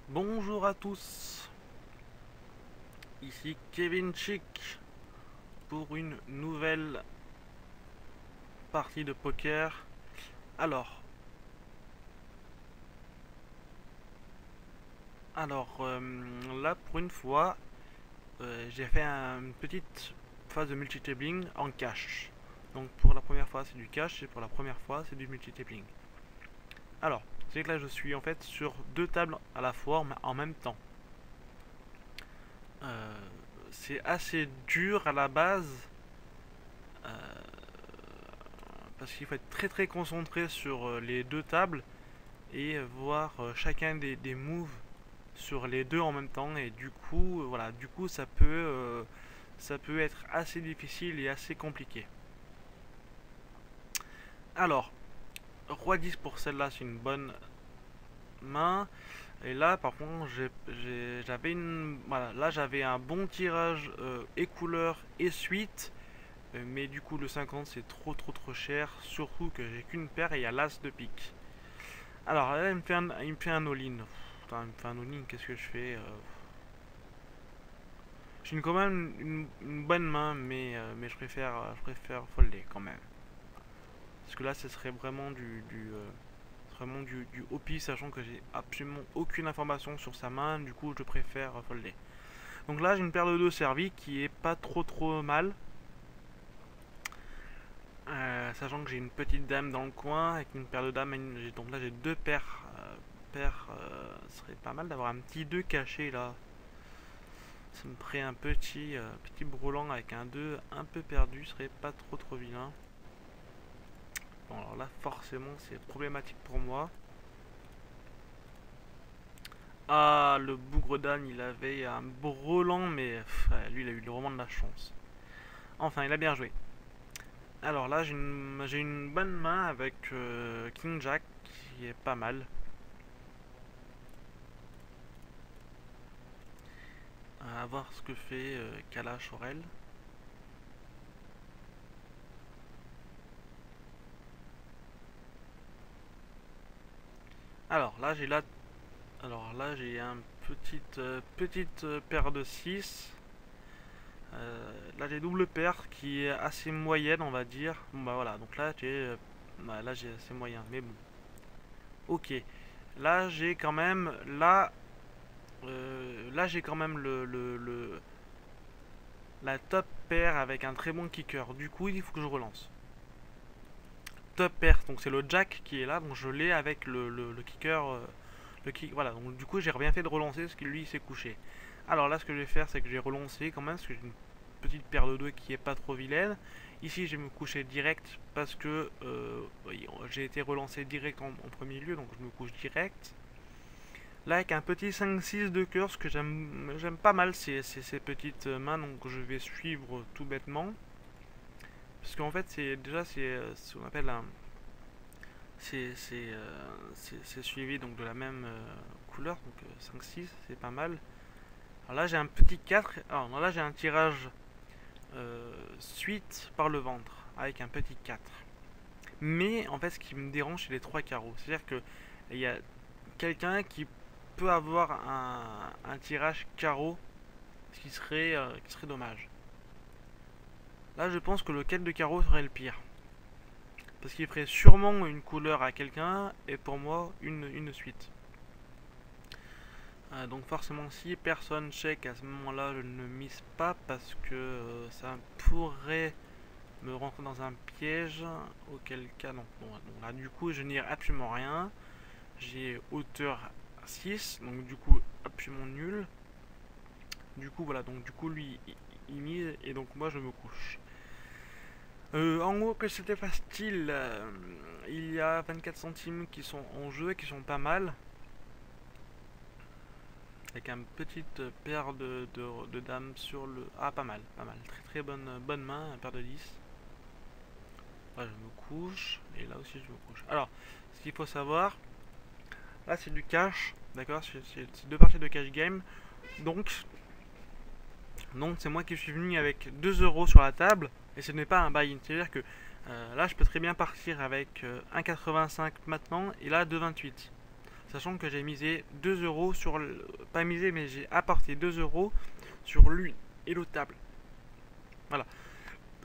Bonjour à tous, ici Kevin Chick pour une nouvelle partie de poker. Alors, là pour une fois, j'ai fait une petite phase de multitabling en cash. Donc pour la première fois c'est du cash et pour la première fois c'est du multitabling. Alors, c'est que là je suis en fait sur deux tables à la fois en même temps. C'est assez dur à la base. Euh, Parce qu'il faut être très concentré sur les deux tables et voir chacun des moves sur les deux en même temps, et du coup voilà, du coup ça peut être assez difficile et assez compliqué. Alors, roi 10 pour celle-là, c'est une bonne main. Et là par contre j'avais une voilà, là j'avais un bon tirage et couleur et suite. Mais du coup le 50 c'est trop cher, surtout que j'ai qu'une paire et il y a l'as de pique. Alors là il me fait un all-in. Putain, il me fait un all-in, qu'est-ce que je fais J'ai quand même une bonne main, mais je préfère folder quand même. Parce que là ce serait vraiment du OP, sachant que j'ai absolument aucune information sur sa main, du coup je préfère folder. Donc là j'ai une paire de 2 servie qui est pas trop mal. Sachant que j'ai une petite dame dans le coin avec une paire de dames, donc là j'ai deux paires. Ce serait pas mal d'avoir un petit 2 caché là. Ça me ferait un petit broulant avec un 2 un peu perdu, ce serait pas trop vilain. Bon alors là forcément c'est problématique pour moi. Ah, le bougre d'âne il avait un brelan, mais lui il a eu vraiment de la chance. Enfin il a bien joué. Alors là j'ai une bonne main avec King Jack qui est pas mal. À voir ce que fait Kala Chorel. Alors là j'ai j'ai un petite paire de 6. Là j'ai double paire qui est assez moyenne, on va dire. Bon bah voilà, donc là j'ai assez moyen, mais bon. Ok. Là j'ai quand même là j'ai quand même la top paire avec un très bon kicker. Du coup il faut que je relance. Top pair, donc c'est le jack qui est là, donc je l'ai avec le kicker, voilà, donc du coup j'ai bien fait de relancer parce que lui il s'est couché. Alors là ce que je vais faire c'est que j'ai relancé quand même, parce que j'ai une petite paire de 2 qui est pas trop vilaine. Ici je vais me coucher direct parce que j'ai été relancé direct en premier lieu, donc je me couche direct. Là avec un petit 5-6 de cœur, ce que j'aime pas mal ces petites mains, donc je vais suivre tout bêtement. Parce qu'en fait c'est ce qu'on appelle un c'est suivi donc de la même couleur, donc 5-6, c'est pas mal. Alors là j'ai un petit 4, alors là j'ai un tirage suite par le ventre avec un petit 4. Mais en fait ce qui me dérange c'est les 3 carreaux, c'est à dire que il y a quelqu'un qui peut avoir un tirage carreau, ce qui serait dommage. Là je pense que le 4 de carreau serait le pire. Parce qu'il ferait sûrement une couleur à quelqu'un et pour moi une suite. Donc forcément si personne check à ce moment-là, je ne mise pas parce que ça pourrait me rentrer dans un piège, auquel cas non. Bon, là du coup je n'ai absolument rien. J'ai hauteur 6, donc du coup absolument nul. Du coup voilà, donc du coup lui il mise et donc moi je me couche. En haut que c'était facile, il y a 24 centimes qui sont en jeu et qui sont pas mal. Avec une petite paire de dames sur le... Ah pas mal, très bonne main, un paire de 10. Là je me couche, et là aussi je me couche. Alors, ce qu'il faut savoir, là c'est du cash, d'accord, c'est deux parties de cash game. Donc c'est moi qui suis venu avec 2 euros sur la table, et ce n'est pas un buy-in. C'est-à-dire que là je peux très bien partir avec 1,85 maintenant, et là 2,28. sachant que j'ai misé 2 euros sur pas misé, mais j'ai apporté 2 euros sur l'une et l'autre table. Voilà.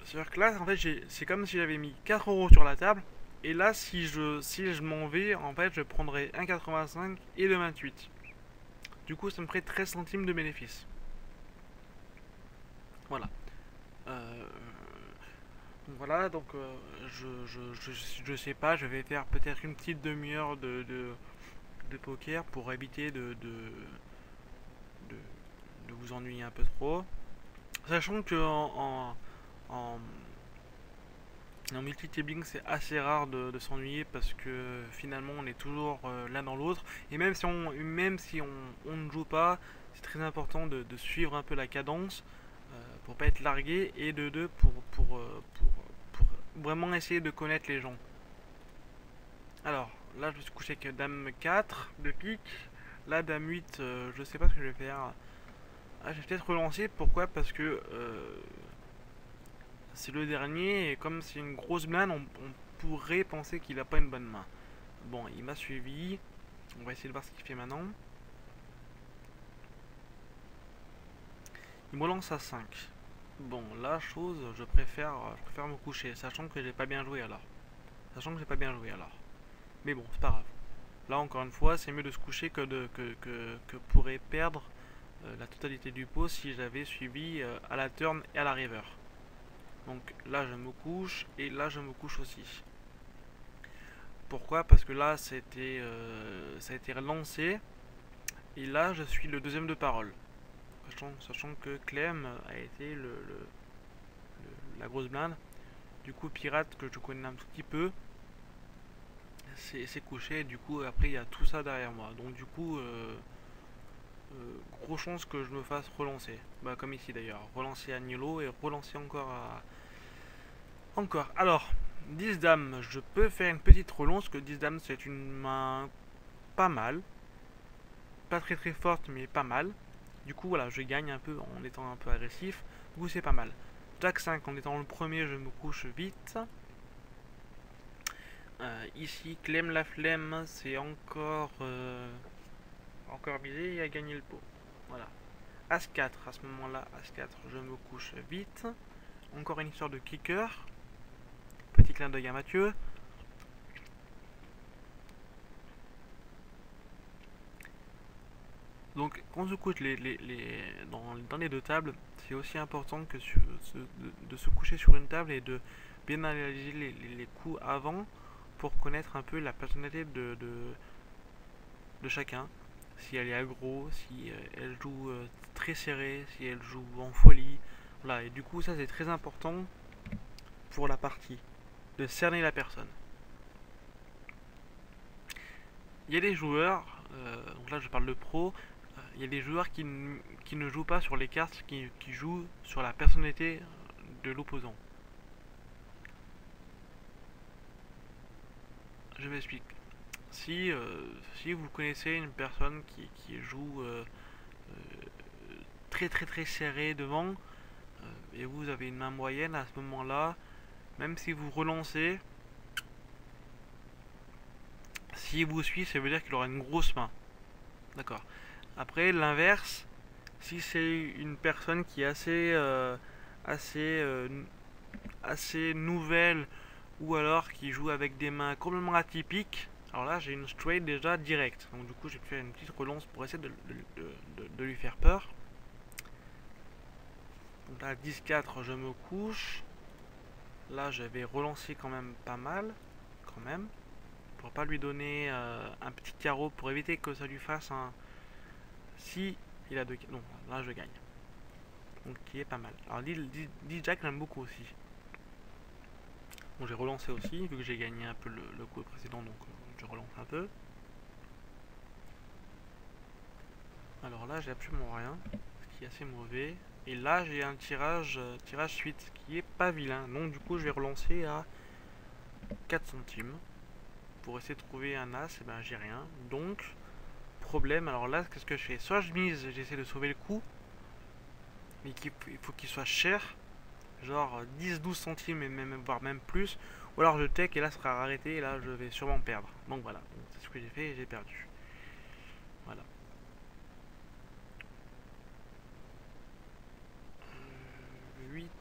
C'est-à-dire que là, en fait, c'est comme si j'avais mis 4 euros sur la table. Et là, si je m'en vais, en fait, je prendrai 1,85 et le 28. Du coup, ça me ferait 13 centimes de bénéfice. Voilà. Euh, donc voilà, donc je sais pas, je vais faire peut-être une petite demi-heure de poker pour éviter de, de vous ennuyer un peu trop. Sachant que en, en multi-tabling, c'est assez rare de s'ennuyer parce que finalement on est toujours l'un dans l'autre. Et même si on ne joue pas, c'est très important de suivre un peu la cadence pour pas être largué et de deux pour vraiment essayer de connaître les gens. Alors là je me suis couché avec dame 4 de pique. Là dame 8, je sais pas ce que je vais faire. Ah, je vais peut-être relancer. Pourquoi? Parce que c'est le dernier et comme c'est une grosse blinde, on pourrait penser qu'il a pas une bonne main. Bon, il m'a suivi. On va essayer de voir ce qu'il fait maintenant. Il me lance à 5. Bon, la chose, je préfère me coucher, sachant que j'ai pas bien joué alors. Sachant que j'ai pas bien joué alors. Mais bon, c'est pas grave. Là, encore une fois, c'est mieux de se coucher que pourrait perdre la totalité du pot si j'avais suivi à la turn et à la river. Donc là, je me couche et là, je me couche aussi. Pourquoi? Parce que là, ça a été relancé. Et là, je suis le deuxième de parole. Sachant que Clem a été la grosse blinde. Du coup, Pirate, que je connais un tout petit peu, c'est couché. Et du coup, après, il y a tout ça derrière moi. Donc, du coup, gros chance que je me fasse relancer. Bah, comme ici d'ailleurs. Relancer à Nilo et relancer encore à. Encore. Alors, 10 dames, je peux faire une petite relance. Que 10 dames, c'est une main pas mal. Pas très très forte, mais pas mal. Du coup, voilà, je gagne un peu en étant un peu agressif. Du coup, c'est pas mal. Jack 5, en étant le premier, je me couche vite. Ici, Clem la flemme, c'est encore misé et a gagné le pot. Voilà. As 4, à ce moment-là, As 4, je me couche vite. Encore une histoire de kicker. Petit clin d'œil à Mathieu. Donc, quand on se couche dans les deux tables, c'est aussi important que de se coucher sur une table et de bien analyser les coups avant pour connaître un peu la personnalité de chacun. Si elle est aggro, si elle joue très serré, si elle joue en folie. Voilà, et du coup, ça c'est très important pour la partie, de cerner la personne. Il y a des joueurs, donc là je parle de pro, il y a des joueurs qui ne jouent pas sur les cartes, qui jouent sur la personnalité de l'opposant. Je m'explique. Si vous connaissez une personne qui joue très très très serré devant, et vous avez une main moyenne à ce moment-là, même si vous relancez, s'il vous suit, ça veut dire qu'il aura une grosse main. D'accord. Après, l'inverse, si c'est une personne qui est assez nouvelle ou alors qui joue avec des mains complètement atypiques, alors là j'ai une straight déjà directe. Donc du coup j'ai fait une petite relance pour essayer de lui faire peur. Donc là 10-4 je me couche. Là je vais relancer quand même pas mal. Quand même. Pour pas lui donner un petit carreau pour éviter que ça lui fasse un. Si il a deux. Non, là je gagne. Donc qui est pas mal. Alors 10 Jack j'aime beaucoup aussi. Bon, j'ai relancé aussi, vu que j'ai gagné un peu le coup précédent, donc je relance un peu. Alors là, j'ai absolument rien, ce qui est assez mauvais. Et là, j'ai un tirage suite, qui est pas vilain. Donc du coup, je vais relancer à 4 centimes. Pour essayer de trouver un as, et ben j'ai rien. Donc, problème, alors là, qu'est-ce que je fais? Soit je mise, j'essaie de sauver le coup, mais il faut qu'il soit cher. Genre 10-12 centimes et voire même plus, ou alors je tech et là ça sera arrêté et là je vais sûrement perdre. Donc voilà, c'est ce que j'ai fait et j'ai perdu.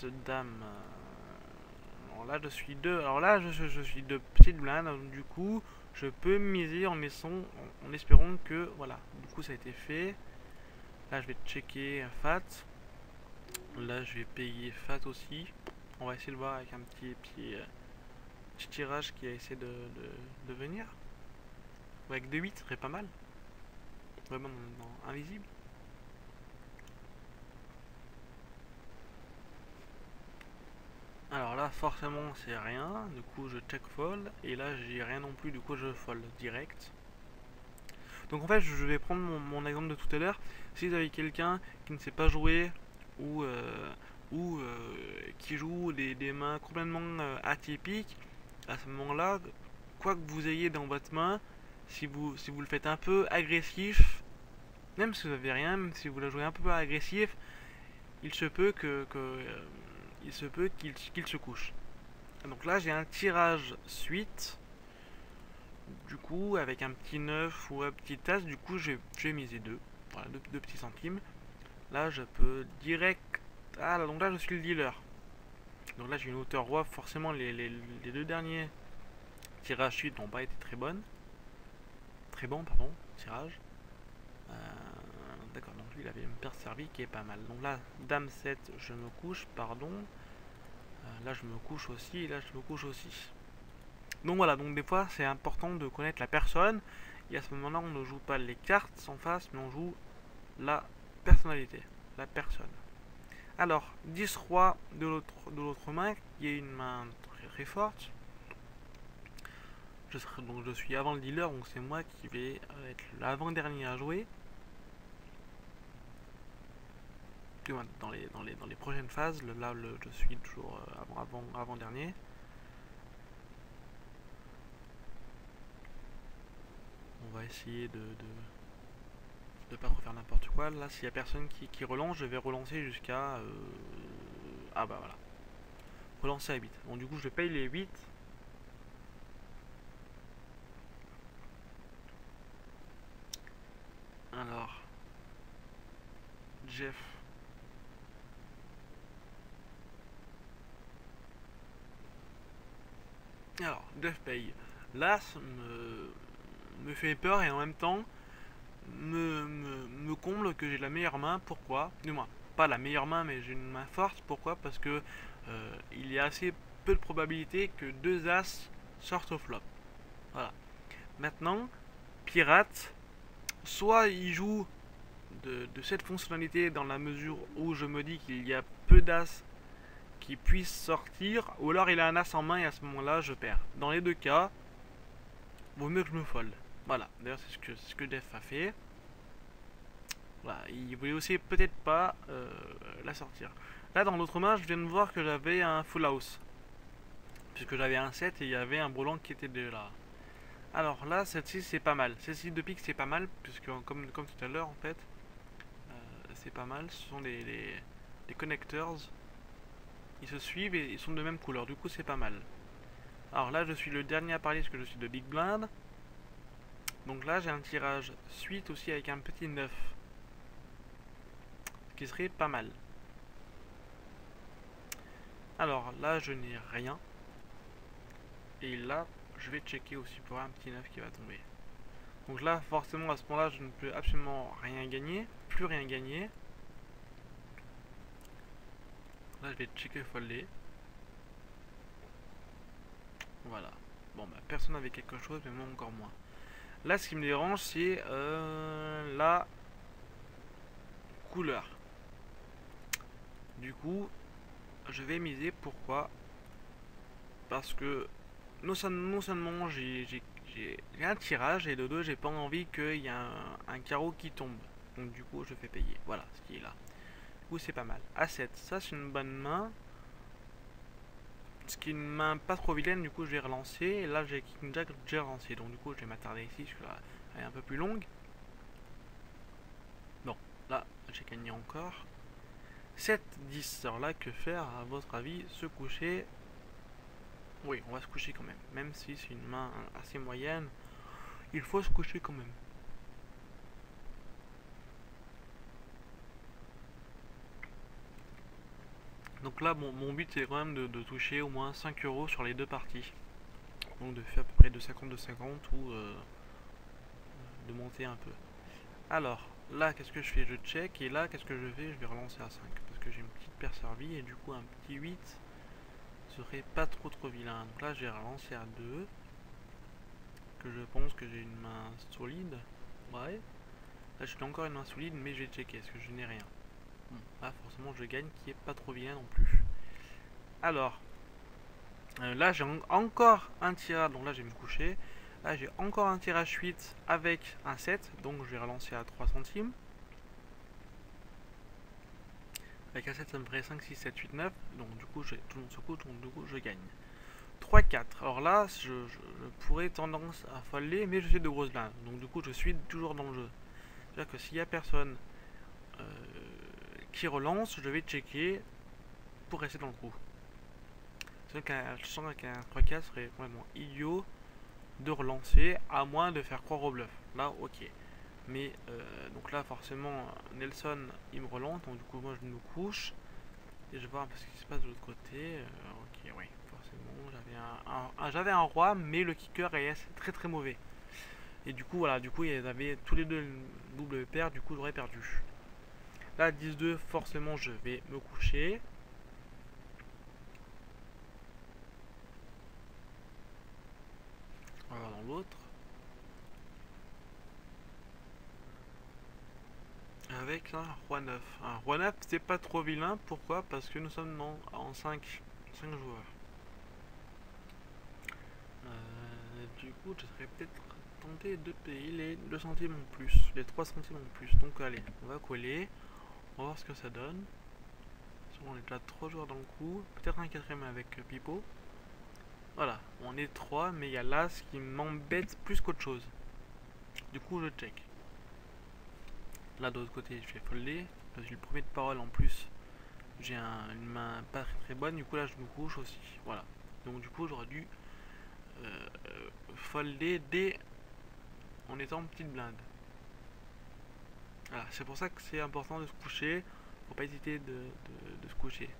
dame. Alors là, je suis deux. Alors là, je suis de petites blindes. Donc du coup, je peux miser en espérant que. Voilà. Du coup, ça a été fait. Là, je vais checker fat. Là, je vais payer fat aussi. On va essayer de voir avec un petit tirage qui a essayé de venir. Ou avec 2-8, ce serait pas mal. Vraiment invisible. Alors là, forcément, c'est rien. Du coup, je check fold. Et là, j'ai rien non plus. Du coup, je fold direct. Donc en fait, je vais prendre mon exemple de tout à l'heure. Si vous avez quelqu'un qui ne sait pas jouer ou qui joue des mains complètement atypiques, à ce moment-là, quoi que vous ayez dans votre main, si vous le faites un peu agressif, même si vous n'avez rien, même si vous la jouez un peu agressif, il se peut qu'il se couche. Donc là, j'ai un tirage suite. Du coup, avec un petit 9 ou un petit as, du coup, je vais miser 2. Voilà, 2 petits centimes. Là, je peux direct. Ah, là, donc là, je suis le dealer. Donc là, j'ai une hauteur roi. Forcément, les deux derniers tirages suite n'ont pas été très bonnes. Très bon, pardon, tirage. D'accord, donc lui, il avait une paire servie qui est pas mal. Donc là, dame 7, je me couche, pardon. Là, je me couche aussi, et là, je me couche aussi. Donc voilà, donc des fois c'est important de connaître la personne et à ce moment-là on ne joue pas les cartes en face mais on joue la personnalité, la personne. Alors 10 roi de l'autre main qui est une main très très forte. Donc je suis avant le dealer donc c'est moi qui vais être l'avant-dernier à jouer. Dans les prochaines phases, je suis toujours avant-dernier. On va essayer de pas trop faire n'importe quoi. Là, s'il y a personne qui relance, je vais relancer jusqu'à... Ah bah voilà. Relancer à 8. Bon, du coup, je paye les 8. Alors... Jeff... Alors, Jeff paye. L'As me fait peur et en même temps me comble que j'ai la meilleure main. Pourquoi? Du moins, pas la meilleure main, mais j'ai une main forte. Pourquoi? Parce que il y a assez peu de probabilité que 2 As sortent au flop. Voilà. Maintenant, Pirate, soit il joue de cette fonctionnalité dans la mesure où je me dis qu'il y a peu d'As qui puissent sortir, ou alors il a un As en main et à ce moment-là je perds. Dans les deux cas, vaut mieux que je me fold. Voilà, d'ailleurs c'est ce que Def a fait. Voilà, il voulait aussi peut-être pas la sortir. Là dans l'autre main, je viens de voir que j'avais un full house. Puisque j'avais un 7 et il y avait un brelan qui était déjà là. Alors là, celle-ci c'est pas mal. Celle-ci de pique c'est pas mal, puisque comme tout à l'heure en fait, c'est pas mal. Ce sont les connectors. Ils se suivent et ils sont de même couleur, du coup c'est pas mal. Alors là je suis le dernier à parler parce que je suis de Big Blind. Donc là j'ai un tirage suite aussi avec un petit 9. Ce qui serait pas mal. Alors là je n'ai rien. Et là je vais checker aussi pour un petit 9 qui va tomber. Donc là forcément à ce moment là je ne peux absolument rien gagner. Plus rien gagner. Là je vais checker folder. Voilà. Bon bah personne n'avait quelque chose mais moi encore moins. Là ce qui me dérange c'est la couleur. Du coup je vais miser. Pourquoi? Parce que non seulement j'ai un tirage et de deux j'ai pas envie qu'il y ait un carreau qui tombe. Donc du coup je fais payer. Voilà ce qui est là. Du coup c'est pas mal. A7, ça c'est une bonne main. Ce qui est une main pas trop vilaine, du coup je vais relancer. Et là j'ai King Jack, j'ai relancé. Donc du coup je vais m'attarder ici, parce que là elle est un peu plus longue. Bon, là j'ai gagné encore. 7, 10. Alors là, que faire à votre avis? Se coucher? Oui, on va se coucher quand même. Même si c'est une main assez moyenne, il faut se coucher quand même. Donc Donc là, mon but c'est quand même de toucher au moins 5 euros sur les deux parties. Donc de faire à peu près de 50 de 50 ou de monter un peu. Alors, là, qu'est-ce que je fais? Je check, et là, qu'est-ce que je fais? Je vais relancer à 5, parce que j'ai une petite paire servie, et du coup, un petit 8 serait pas trop vilain. Donc là, j'ai relancé à 2, que je pense que j'ai une main solide. Ouais. Là, j'ai encore une main solide, mais je vais checker, parce que je n'ai rien. Là, forcément, je gagne, qui est pas trop vilain non plus. Alors, là, j'ai encore un tirage, donc là, je vais me coucher. Là, j'ai encore un tirage 8 avec un 7, donc je vais relancer à 3 centimes. Avec un 7, ça me ferait 5, 6, 7, 8, 9. Donc, du coup, tout le monde se couche, donc du coup, je gagne. 3, 4. Alors là, je pourrais tendance à faller, mais je suis de grosses blindes. Donc, du coup, je suis toujours dans le jeu. C'est-à-dire que s'il n'y a personne qui relance, je vais checker pour rester dans le coup. Je sens qu'un 3-4 serait complètement idiot de relancer, à moins de faire croire au bluff. Là, ok. Mais, donc là, forcément, Nelson, il me relance, donc du coup, moi, je me couche. Et je vais voir ce qui se passe de l'autre côté. Ok, oui, forcément, j'avais un roi, mais le kicker est très mauvais. Et du coup, voilà, du coup, ils avaient tous les deux une double paire, du coup, j'aurais perdu. Là, 10-2, forcément, je vais me coucher. On va voir dans l'autre. Avec un roi 9. Un roi 9, c'est pas trop vilain. Pourquoi? Parce que nous sommes en 5 joueurs. Du coup, je serais peut-être tenté de payer les 2 centimes en plus, les 3 centimes en plus. Donc allez, on va coller, on va voir ce que ça donne. On est déjà 3 joueurs dans le coup, peut-être un quatrième avec Pipo. Voilà, on est 3, mais il y a l'As qui m'embête plus qu'autre chose. Du coup, je check. Là, de l'autre côté, je vais folder. J'ai le premier de parole en plus. J'ai une main pas très bonne, du coup là je me couche aussi. Voilà. Donc du coup j'aurais dû folder dès en étant petite blinde. Voilà, c'est pour ça que c'est important de se coucher. Faut pas hésiter de se coucher.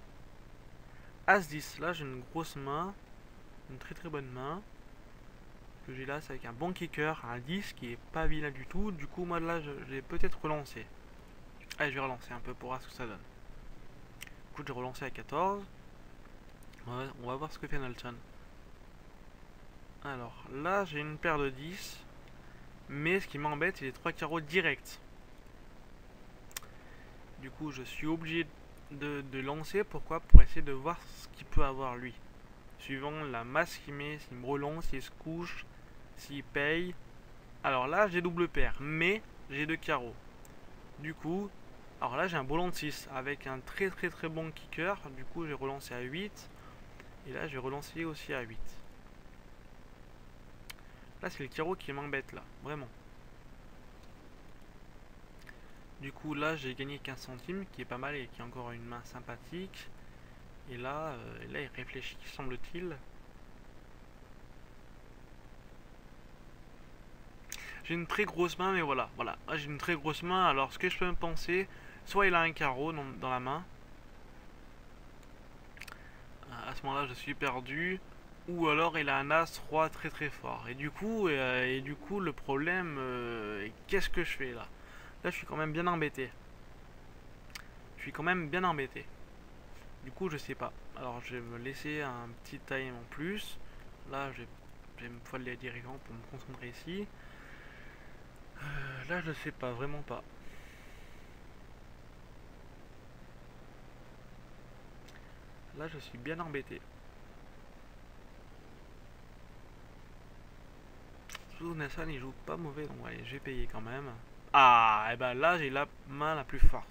As-10, là j'ai une grosse main. Une très bonne main. Que j'ai là, c'est avec un bon kicker, un 10 qui est pas vilain du tout. Du coup moi là je vais peut-être relancer. Allez, je vais relancer un peu pour voir ce que ça donne. Du coup j'ai relancé à 14. On va voir ce que fait Nelson. Alors là j'ai une paire de 10. Mais ce qui m'embête c'est les 3 carreaux directs. Du coup je suis obligé de lancer. Pourquoi? Pour essayer de voir ce qu'il peut avoir lui. Suivant la masse qu'il met, s'il me relance, s'il se couche, s'il paye. Alors là j'ai double paire. Mais j'ai 2 carreaux. Du coup, alors là j'ai un boulon de 6 avec un très bon kicker. Du coup j'ai relancé à 8. Et là j'ai relancé aussi à 8. Là c'est le carreau qui m'embête là, vraiment. Du coup là j'ai gagné 15 centimes, qui est pas mal et qui est encore une main sympathique. Et là, il réfléchit, semble-t-il. J'ai une très grosse main, mais voilà. Là, j'ai une très grosse main, alors ce que je peux me penser, soit il a un carreau dans la main. À ce moment-là, je suis perdu. Ou alors il a un as roi très fort. Et du coup, le problème, qu'est-ce que je fais là? Là, je suis quand même bien embêté. Du coup, je sais pas. Alors, je vais me laisser un petit time en plus. Là, je vais me faire les dirigeants pour me concentrer ici. Là, je sais pas, vraiment pas. Là, je suis bien embêté. Nassan, il joue pas mauvais, donc allez, je vais payer quand même. Ah, et ben là, j'ai la main la plus forte.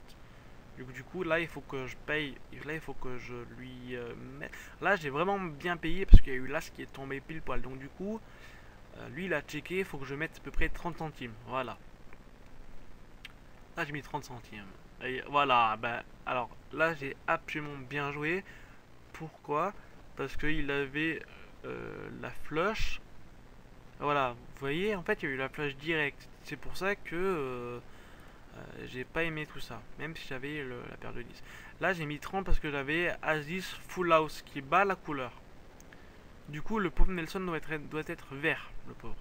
Du coup, là, il faut que je paye. Là, il faut que je lui mette. Là, j'ai vraiment bien payé parce qu'il y a eu l'as qui est tombé pile poil. Donc, du coup, lui, il a checké. Il faut que je mette à peu près 30 centimes. Voilà. Là, j'ai mis 30 centimes. Et voilà. Ben, alors, là, j'ai absolument bien joué. Pourquoi? Parce qu'il avait la flush. Voilà. Vous voyez, en fait, il y a eu la flush directe. C'est pour ça que. J'ai pas aimé tout ça, même si j'avais la paire de 10. Là j'ai mis 30 parce que j'avais As-10 Full House qui bat la couleur. Du coup le pauvre Nelson doit être vert, le pauvre.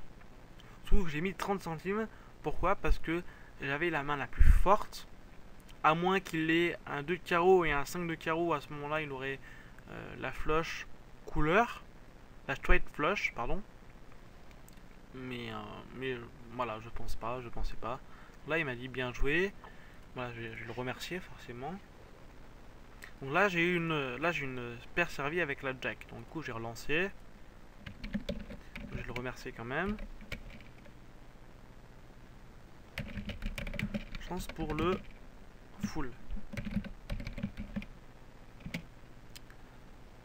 Surtout que j'ai mis 30 centimes. Pourquoi? Parce que j'avais la main la plus forte. À moins qu'il ait un 2 de carreau et un 5 de carreau, à ce moment-là il aurait la flush couleur. La straight flush, pardon. Mais voilà, je pensais pas. Là il m'a dit bien joué. Voilà, je vais le remercier forcément. Donc là j'ai une paire servie avec la jack. Donc du coup j'ai relancé. Je vais le remercier quand même. Chance pour le full.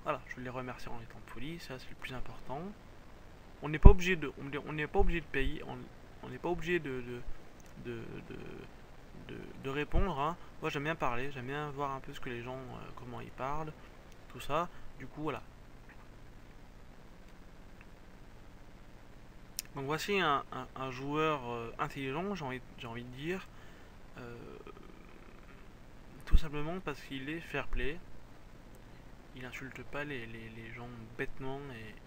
Voilà, je les remercie en étant poli, ça c'est le plus important. On n'est pas obligé de payer, on n'est pas obligé de, de répondre. Hein. Moi j'aime bien parler, j'aime bien voir un peu ce que les gens, comment ils parlent, tout ça. Du coup voilà. Donc voici un joueur intelligent, j'ai envie de dire. Tout simplement parce qu'il est fair play. Il insulte pas les gens bêtement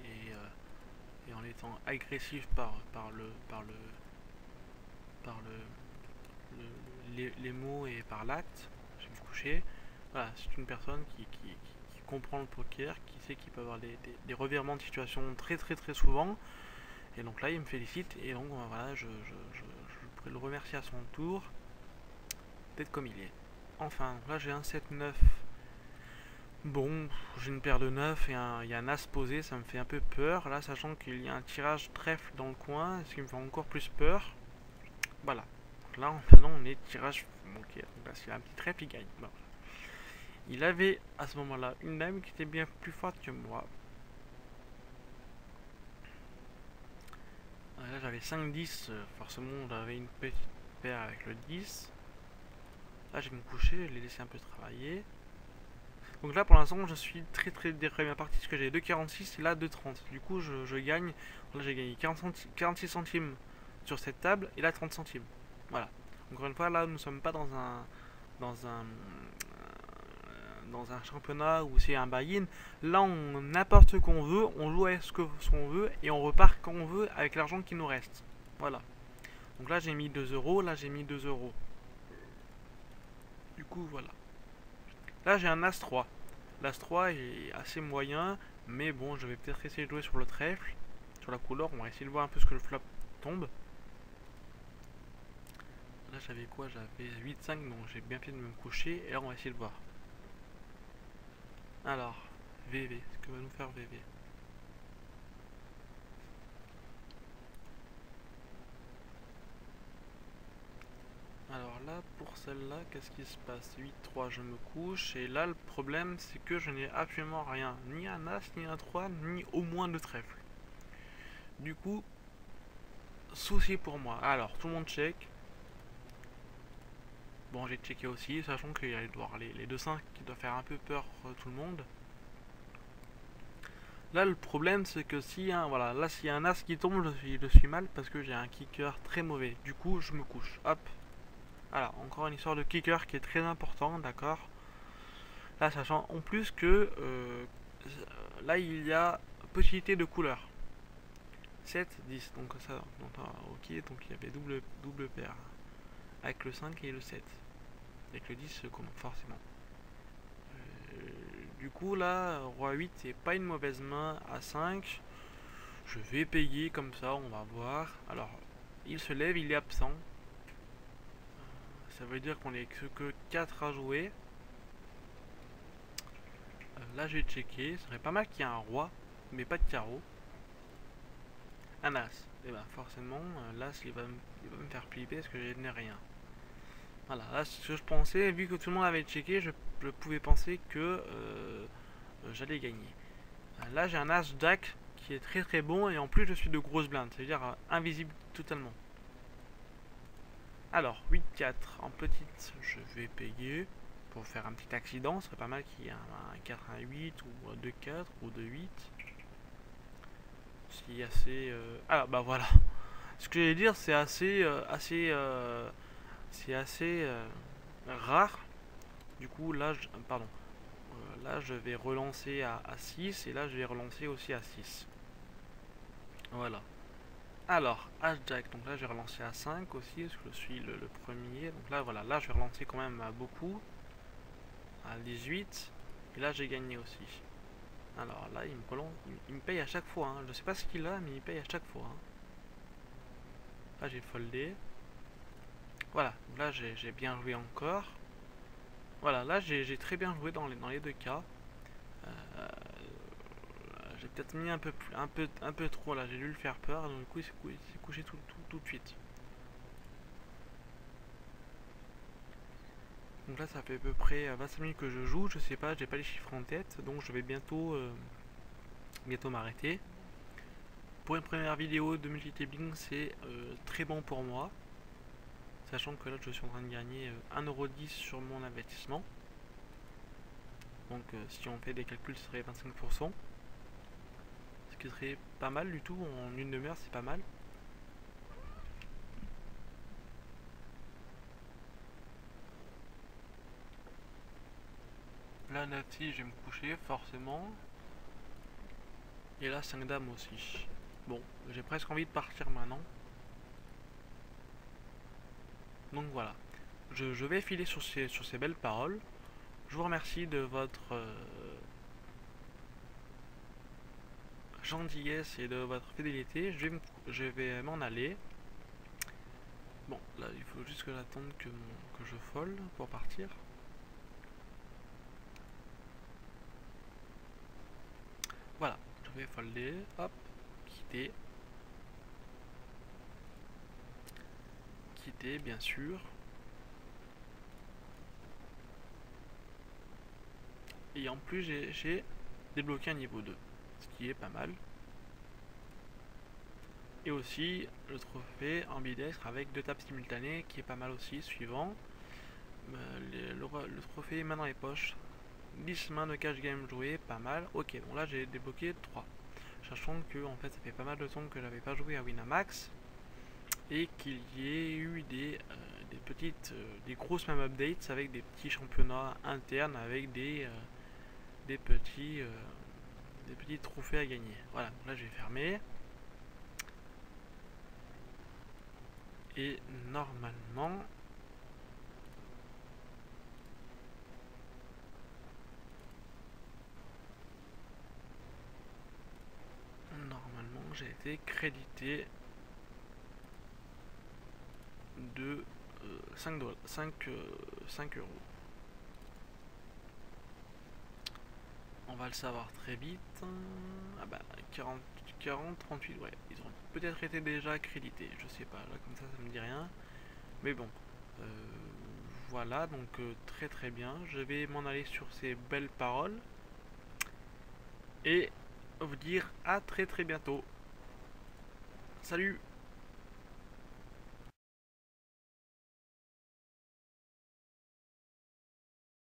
et en étant agressif par les mots et par l'acte. Je vais me coucher. Voilà, c'est une personne qui comprend le poker, qui sait qu'il peut avoir des revirements de situation très souvent. Et donc là il me félicite et donc voilà, je pourrais le remercier à son tour d'être comme il est. Enfin, là j'ai un 7-9. Bon, j'ai une paire de 9 et il y a un as posé, ça me fait un peu peur. Là, sachant qu'il y a un tirage trèfle dans le coin, ce qui me fait encore plus peur. Voilà. Donc là, maintenant, on est tirage banquier. Donc là, s'il a un petit trèfle, il gagne. Bon. Il avait, à ce moment-là, une dame qui était bien plus forte que moi. Là, j'avais 5-10. Forcément, j'avais une petite paire avec le 10. Là, je vais me coucher, je l'ai laissé un peu travailler. Donc là pour l'instant je suis très bien parti parce que j'ai 2,46 et là 2,30. Du coup je gagne. Là j'ai gagné 46 centimes sur cette table et là 30 centimes. Voilà. Encore une fois là nous ne sommes pas dans un championnat où c'est un buy-in. Là on n'importe ce qu'on veut, on joue avec ce qu'on veut et on repart quand on veut avec l'argent qui nous reste. Voilà. Donc là j'ai mis 2 euros, là j'ai mis 2 euros. Du coup voilà. Là j'ai un As-3. L'As-3 est assez moyen, mais bon, je vais peut-être essayer de jouer sur le trèfle, sur la couleur, on va essayer de voir un peu ce que le flop tombe. Là j'avais quoi? J'avais 8-5, donc j'ai bien fait de me coucher, et là on va essayer de voir. Alors, VV, ce que va nous faire VV? Alors là, pour celle-là, qu'est-ce qui se passe? 8-3, je me couche. Et là, le problème, c'est que je n'ai absolument rien. Ni un As, ni un 3, ni au moins de trèfle. Du coup, souci pour moi. Alors, tout le monde check. Bon, j'ai checké aussi, sachant qu'il y a les 2-5 qui doivent faire un peu peur tout le monde. Là, le problème, c'est que s'il y a un As qui tombe, je suis mal parce que j'ai un kicker très mauvais. Du coup, je me couche. Hop. Alors, encore une histoire de kicker qui est très important, d'accord. Là, sachant en plus que là, il y a possibilité de couleur. 7, 10, donc ça, ok, donc il y avait double paire. Avec le 5 et le 7. Avec le 10, forcément. Du coup, là, Roi 8, c'est pas une mauvaise main à 5. Je vais payer comme ça, on va voir. Alors, il se lève, il est absent. Ça veut dire qu'on est que 4 à jouer. Là j'ai checké, ce serait pas mal qu'il y ait un roi, mais pas de carreau. Un as, et ben forcément, l'as il va me faire flipper parce que je n'ai rien. Voilà, là ce que je pensais, vu que tout le monde avait checké, je pouvais penser que j'allais gagner. Là j'ai un as jack qui est très bon et en plus je suis de grosses blindes, c'est-à-dire invisible totalement. Alors, 8-4 en petite, je vais payer. Pour faire un petit accident, ce serait pas mal qu'il y ait un 4-1-8 ou un 2-4 ou 2-8. C'est assez... Ah bah voilà. Ce que j'allais dire, c'est assez c'est assez rare. Du coup là, pardon, là je vais relancer à 6 et là je vais relancer aussi à 6. Voilà. Alors, H-Jack, donc là je vais relancer à 5 aussi, parce que je suis le premier. Donc là voilà, là je vais relancer quand même à beaucoup, à 18. Et là j'ai gagné aussi. Alors là il me relance, il me paye à chaque fois. Hein. Je sais pas ce qu'il a, mais il paye à chaque fois. Hein. Là j'ai foldé. Voilà, donc là j'ai bien joué encore. Voilà, là j'ai très bien joué dans les deux cas. Euh, j'ai peut-être mis un peu trop là, j'ai dû le faire peur, donc du coup il s'est couché tout de suite. Donc là ça fait à peu près 25 minutes que je joue, je sais pas, j'ai pas les chiffres en tête, donc je vais bientôt m'arrêter. Pour une première vidéo de multitabling, c'est très bon pour moi, sachant que là je suis en train de gagner 1,10€ sur mon investissement. Donc si on fait des calculs, ce serait 25%. Ce qui serait pas mal du tout, en une demi-heure c'est pas mal. Là 9-6 je vais me coucher forcément. Et là 5 dames aussi. Bon, j'ai presque envie de partir maintenant. Donc voilà. Je vais filer sur ces belles paroles. Je vous remercie de votre gentillesse et de votre fidélité. Je vais m'en aller. Bon, là il faut juste que j'attende que je fold pour partir. Voilà, je vais folder, hop, quitter. Quitter bien sûr. Et en plus j'ai débloqué un niveau 2, ce qui est pas mal. Et aussi le trophée ambidextre avec 2 tapes simultanées qui est pas mal aussi, suivant. Le trophée main dans les poches, 10 mains de cash game jouées, pas mal. Ok, bon là j'ai débloqué 3. Sachant que en fait ça fait pas mal de temps que j'avais pas joué à Winamax. Et qu'il y ait eu des grosses map updates avec des petits championnats internes avec des petits trophées à gagner. Voilà, donc là j'ai fermé. Et normalement j'ai été crédité de 5 euros. On va le savoir très vite. Ah bah 40, 38, ouais, ils ont peut-être été déjà crédités, je sais pas, là comme ça me dit rien. Mais bon, voilà, donc très très bien. Je vais m'en aller sur ces belles paroles et vous dire à très très bientôt. Salut!